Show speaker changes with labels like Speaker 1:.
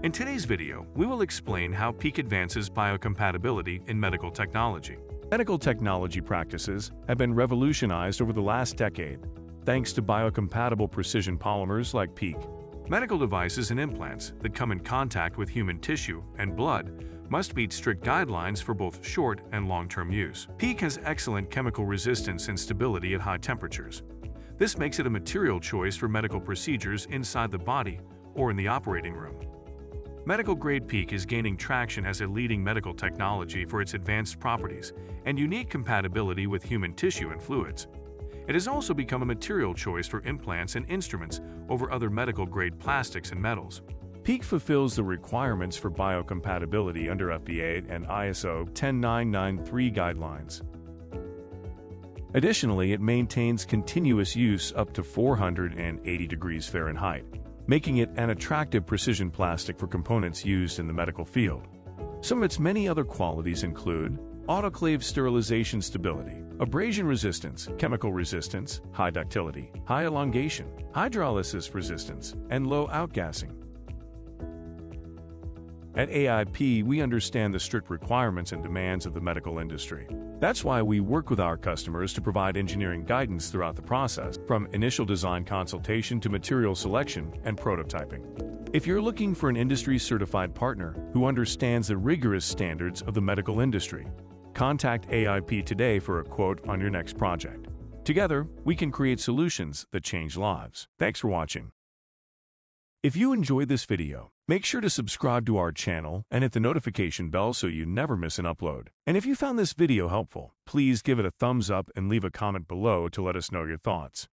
Speaker 1: In today's video, we will explain how PEEK advances biocompatibility in medical technology. Medical technology practices have been revolutionized over the last decade, thanks to biocompatible precision polymers like PEEK. Medical devices and implants that come in contact with human tissue and blood must meet strict guidelines for both short and long-term use. PEEK has excellent chemical resistance and stability at high temperatures. This makes it a material choice for medical procedures inside the body or in the operating room. Medical-grade PEEK is gaining traction as a leading medical technology for its advanced properties and unique compatibility with human tissue and fluids. It has also become a material choice for implants and instruments over other medical-grade plastics and metals. PEEK fulfills the requirements for biocompatibility under FDA and ISO 10993 guidelines. Additionally, it maintains continuous use up to 480 degrees Fahrenheit, making it an attractive precision plastic for components used in the medical field. Some of its many other qualities include autoclave sterilization stability, abrasion resistance, chemical resistance, high ductility, high elongation, hydrolysis resistance, and low outgassing. At AIP, we understand the strict requirements and demands of the medical industry. That's why we work with our customers to provide engineering guidance throughout the process, from initial design consultation to material selection and prototyping. If you're looking for an industry-certified partner who understands the rigorous standards of the medical industry, contact AIP today for a quote on your next project. Together, we can create solutions that change lives. Thanks for watching. If you enjoyed this video, make sure to subscribe to our channel and hit the notification bell so you never miss an upload. And if you found this video helpful, please give it a thumbs up and leave a comment below to let us know your thoughts.